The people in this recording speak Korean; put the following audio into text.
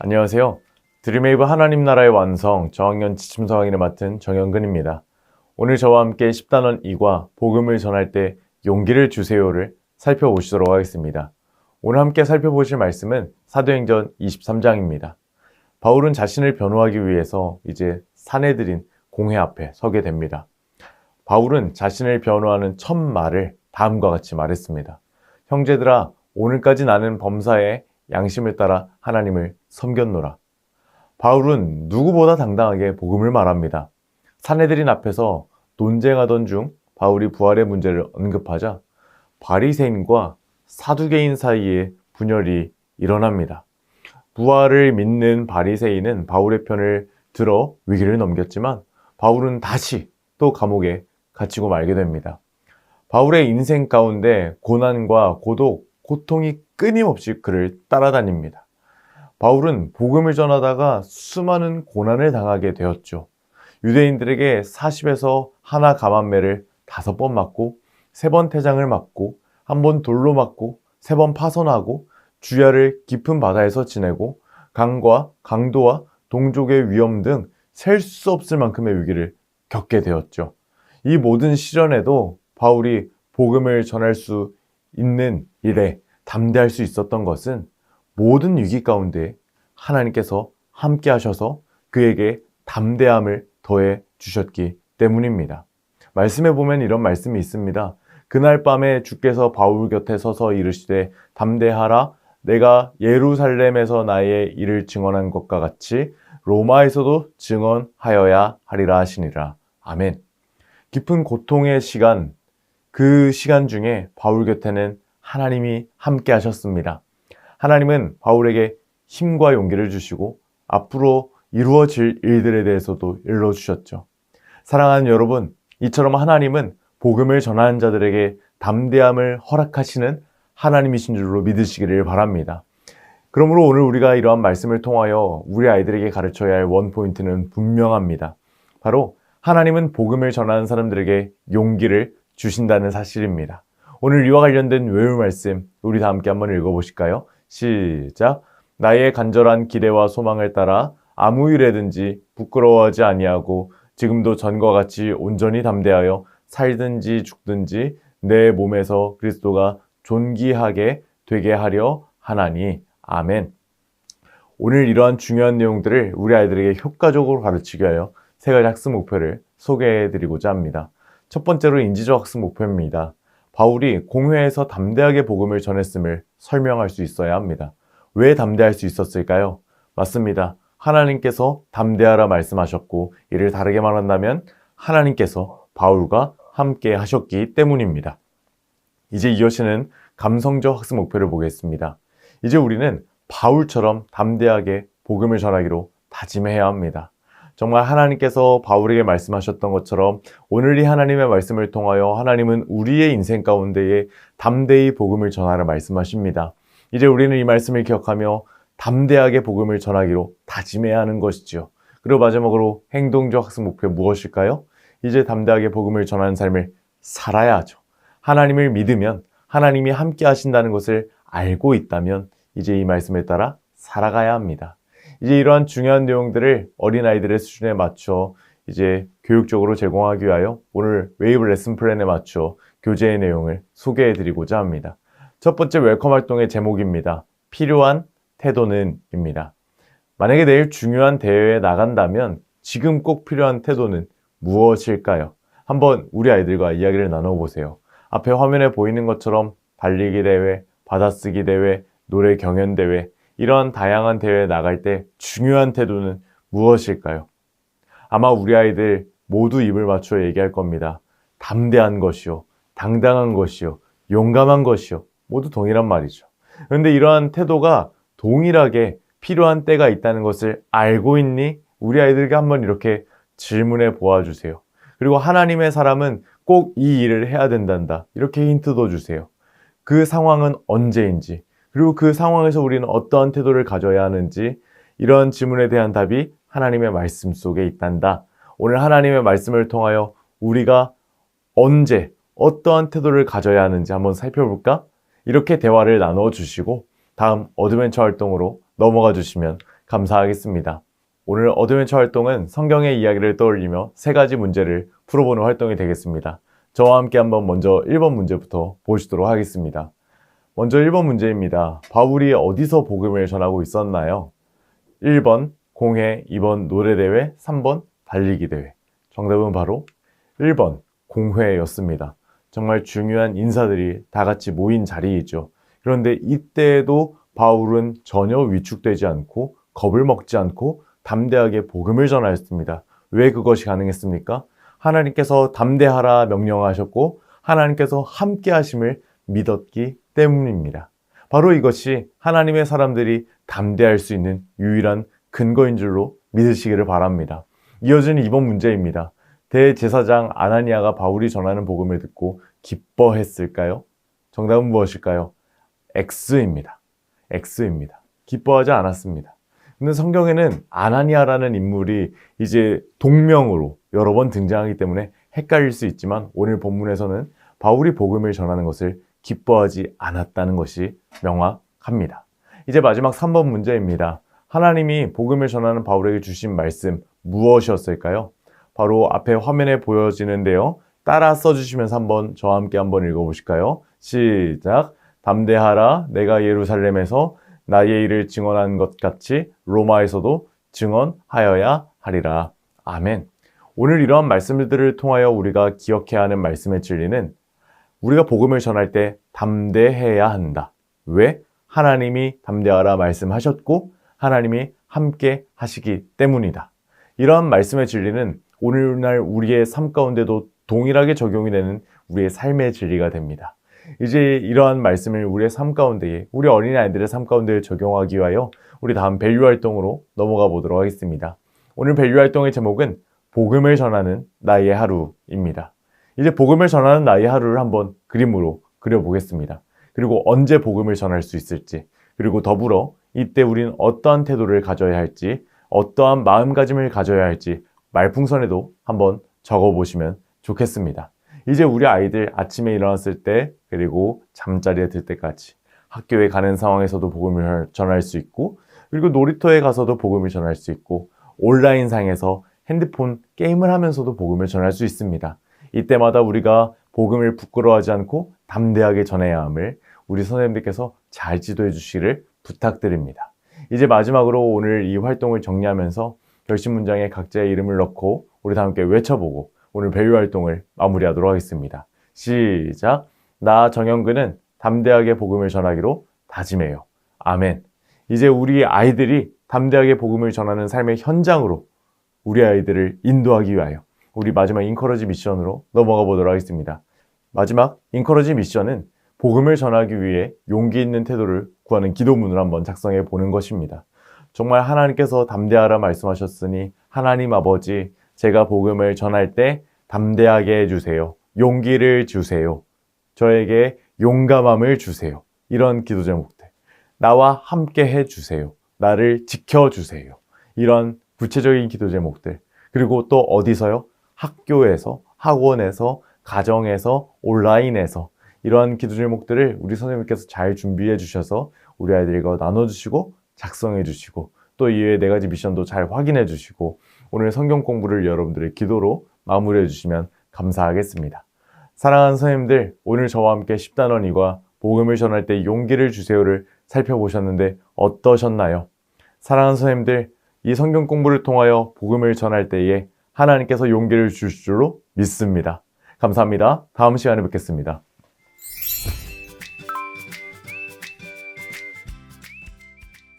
안녕하세요. 드림웨이브 하나님 나라의 완성 저학년 지침서 강의를 맡은 정영근입니다. 오늘 저와 함께 10단원 2과 복음을 전할 때 용기를 주세요를 살펴보시도록 하겠습니다. 오늘 함께 살펴보실 말씀은 사도행전 23장입니다. 바울은 자신을 변호하기 위해서 이제 사내들인 공회 앞에 서게 됩니다. 바울은 자신을 변호하는 첫 말을 다음과 같이 말했습니다. 형제들아, 오늘까지 나는 범사에 양심을 따라 하나님을 섬겼노라. 바울은 누구보다 당당하게 복음을 말합니다. 사내들인 앞에서 논쟁하던 중 바울이 부활의 문제를 언급하자 바리새인과 사두개인 사이에 분열이 일어납니다. 부활을 믿는 바리새인은 바울의 편을 들어 위기를 넘겼지만 바울은 다시 또 감옥에 갇히고 말게 됩니다. 바울의 인생 가운데 고난과 고독, 고통이 끊임없이 그를 따라다닙니다. 바울은 복음을 전하다가 수많은 고난을 당하게 되었죠. 유대인들에게 40에서 하나 감한매를 5번 맞고 3번 태장을 맞고 1번 돌로 맞고 3번 파선하고 주야를 깊은 바다에서 지내고 강과 강도와 동족의 위험 등 셀 수 없을 만큼의 위기를 겪게 되었죠. 이 모든 시련에도 바울이 복음을 전할 수 있는 일에 담대할 수 있었던 것은 모든 위기 가운데 하나님께서 함께 하셔서 그에게 담대함을 더해 주셨기 때문입니다. 말씀에 보면 이런 말씀이 있습니다. 그날 밤에 주께서 바울 곁에 서서 이르시되 담대하라, 내가 예루살렘에서 나의 일을 증언한 것과 같이 로마에서도 증언하여야 하리라 하시니라. 아멘. 깊은 고통의 시간, 그 시간 중에 바울 곁에는 하나님이 함께 하셨습니다. 하나님은 바울에게 힘과 용기를 주시고 앞으로 이루어질 일들에 대해서도 일러주셨죠. 사랑하는 여러분, 이처럼 하나님은 복음을 전하는 자들에게 담대함을 허락하시는 하나님이신 줄로 믿으시기를 바랍니다. 그러므로 오늘 우리가 이러한 말씀을 통하여 우리 아이들에게 가르쳐야 할 원포인트는 분명합니다. 바로 하나님은 복음을 전하는 사람들에게 용기를 주신다는 사실입니다. 오늘 이와 관련된 외울 말씀 우리 다 함께 한번 읽어보실까요? 시작! 나의 간절한 기대와 소망을 따라 아무 일에든지 부끄러워하지 아니하고 지금도 전과 같이 온전히 담대하여 살든지 죽든지 내 몸에서 그리스도가 존귀하게 되게 하려 하나니. 아멘. 오늘 이러한 중요한 내용들을 우리 아이들에게 효과적으로 가르치기 위하여 3가지 학습 목표를 소개해드리고자 합니다. 첫 번째로 인지적 학습 목표입니다. 바울이 공회에서 담대하게 복음을 전했음을 설명할 수 있어야 합니다. 왜 담대할 수 있었을까요? 맞습니다. 하나님께서 담대하라 말씀하셨고 이를 다르게 말한다면 하나님께서 바울과 함께 하셨기 때문입니다. 이제 이어지는 감성적 학습 목표를 보겠습니다. 이제 우리는 바울처럼 담대하게 복음을 전하기로 다짐해야 합니다. 정말 하나님께서 바울에게 말씀하셨던 것처럼 오늘 이 하나님의 말씀을 통하여 하나님은 우리의 인생 가운데에 담대히 복음을 전하라 말씀하십니다. 이제 우리는 이 말씀을 기억하며 담대하게 복음을 전하기로 다짐해야 하는 것이죠. 그리고 마지막으로 행동적 학습 목표 무엇일까요? 이제 담대하게 복음을 전하는 삶을 살아야 하죠. 하나님을 믿으면 하나님이 함께 하신다는 것을 알고 있다면 이제 이 말씀에 따라 살아가야 합니다. 이제 이러한 중요한 내용들을 어린아이들의 수준에 맞춰 이제 교육적으로 제공하기 위하여 오늘 웨이브 레슨 플랜에 맞춰 교재의 내용을 소개해드리고자 합니다. 첫 번째 웰컴 활동의 제목입니다. 필요한 태도는 입니다. 만약에 내일 중요한 대회에 나간다면 지금 꼭 필요한 태도는 무엇일까요? 한번 우리 아이들과 이야기를 나눠보세요. 앞에 화면에 보이는 것처럼 달리기 대회, 받아쓰기 대회, 노래 경연 대회, 이런 다양한 대회에 나갈 때 중요한 태도는 무엇일까요? 아마 우리 아이들 모두 입을 맞춰 얘기할 겁니다. 담대한 것이요, 당당한 것이요, 용감한 것이요, 모두 동일한 말이죠. 그런데 이러한 태도가 동일하게 필요한 때가 있다는 것을 알고 있니? 우리 아이들에게 한번 이렇게 질문해 보아주세요. 그리고 하나님의 사람은 꼭 이 일을 해야 된단다. 이렇게 힌트도 주세요. 그 상황은 언제인지, 그리고 그 상황에서 우리는 어떠한 태도를 가져야 하는지, 이런 질문에 대한 답이 하나님의 말씀 속에 있단다. 오늘 하나님의 말씀을 통하여 우리가 언제 어떠한 태도를 가져야 하는지 한번 살펴볼까? 이렇게 대화를 나누어 주시고 다음 어드벤처 활동으로 넘어가 주시면 감사하겠습니다. 오늘 어드벤처 활동은 성경의 이야기를 떠올리며 3가지 문제를 풀어보는 활동이 되겠습니다. 저와 함께 한번 먼저 1번 문제부터 보시도록 하겠습니다. 먼저 1번 문제입니다. 바울이 어디서 복음을 전하고 있었나요? 1번 공회, 2번 노래대회, 3번 달리기 대회. 정답은 바로 1번 공회였습니다. 정말 중요한 인사들이 다 같이 모인 자리이죠. 그런데 이때에도 바울은 전혀 위축되지 않고 겁을 먹지 않고 담대하게 복음을 전하였습니다. 왜 그것이 가능했습니까? 하나님께서 담대하라 명령하셨고 하나님께서 함께 하심을 믿었기 때문입니다. 바로 이것이 하나님의 사람들이 담대할 수 있는 유일한 근거인 줄로 믿으시기를 바랍니다. 이어지는 2번 문제입니다. 대제사장 아나니아가 바울이 전하는 복음을 듣고 기뻐했을까요? 정답은 무엇일까요? X입니다. X입니다. 기뻐하지 않았습니다. 근데 성경에는 아나니아라는 인물이 이제 동명으로 여러 번 등장하기 때문에 헷갈릴 수 있지만 오늘 본문에서는 바울이 복음을 전하는 것을 기뻐하지 않았다는 것이 명확합니다. 이제 마지막 3번 문제입니다. 하나님이 복음을 전하는 바울에게 주신 말씀 무엇이었을까요? 바로 앞에 화면에 보여지는데요. 따라 써주시면서 한번 저와 함께 한번 읽어보실까요? 시작! 담대하라. 내가 예루살렘에서 나의 일을 증언한 것 같이 로마에서도 증언하여야 하리라. 아멘. 오늘 이러한 말씀들을 통하여 우리가 기억해야 하는 말씀의 진리는 우리가 복음을 전할 때 담대해야 한다. 왜? 하나님이 담대하라 말씀하셨고 하나님이 함께 하시기 때문이다. 이러한 말씀의 진리는 오늘날 우리의 삶 가운데도 동일하게 적용이 되는 우리의 삶의 진리가 됩니다. 이제 이러한 말씀을 우리의 삶 가운데에, 우리 어린아이들의 삶 가운데에 적용하기 위하여 우리 다음 밸류 활동으로 넘어가 보도록 하겠습니다. 오늘 밸류 활동의 제목은 복음을 전하는 나의 하루입니다. 이제 복음을 전하는 나의 하루를 한번 그림으로 그려보겠습니다. 그리고 언제 복음을 전할 수 있을지, 그리고 더불어 이때 우린 어떠한 태도를 가져야 할지, 어떠한 마음가짐을 가져야 할지 말풍선에도 한번 적어보시면 좋겠습니다. 이제 우리 아이들 아침에 일어났을 때 그리고 잠자리에 들 때까지 학교에 가는 상황에서도 복음을 전할 수 있고 그리고 놀이터에 가서도 복음을 전할 수 있고 온라인상에서 핸드폰 게임을 하면서도 복음을 전할 수 있습니다. 이때마다 우리가 복음을 부끄러워하지 않고 담대하게 전해야 함을 우리 선생님들께서 잘 지도해 주시기를 부탁드립니다. 이제 마지막으로 오늘 이 활동을 정리하면서 결심 문장에 각자의 이름을 넣고 우리 다 함께 외쳐보고 오늘 밸류 활동을 마무리하도록 하겠습니다. 시작! 나 정영근은 담대하게 복음을 전하기로 다짐해요. 아멘. 이제 우리 아이들이 담대하게 복음을 전하는 삶의 현장으로 우리 아이들을 인도하기 위하여 우리 마지막 인커러지 미션으로 넘어가 보도록 하겠습니다. 마지막 인커러지 미션은 복음을 전하기 위해 용기 있는 태도를 구하는 기도문을 한번 작성해 보는 것입니다. 정말 하나님께서 담대하라 말씀하셨으니 하나님 아버지, 제가 복음을 전할 때 담대하게 해주세요. 용기를 주세요. 저에게 용감함을 주세요. 이런 기도 제목들. 나와 함께 해주세요. 나를 지켜주세요. 이런 구체적인 기도 제목들. 그리고 또 어디서요? 학교에서, 학원에서, 가정에서, 온라인에서 이러한 기도 제목들을 우리 선생님께서 잘 준비해 주셔서 우리 아이들과 나눠주시고 작성해 주시고 또 이외에 4가지 미션도 잘 확인해 주시고 오늘 성경 공부를 여러분들의 기도로 마무리해 주시면 감사하겠습니다. 사랑하는 선생님들, 오늘 저와 함께 10단원 2과 복음을 전할 때 용기를 주세요를 살펴보셨는데 어떠셨나요? 사랑하는 선생님들, 이 성경 공부를 통하여 복음을 전할 때에 하나님께서 용기를 주실 줄로 믿습니다. 감사합니다. 다음 시간에 뵙겠습니다.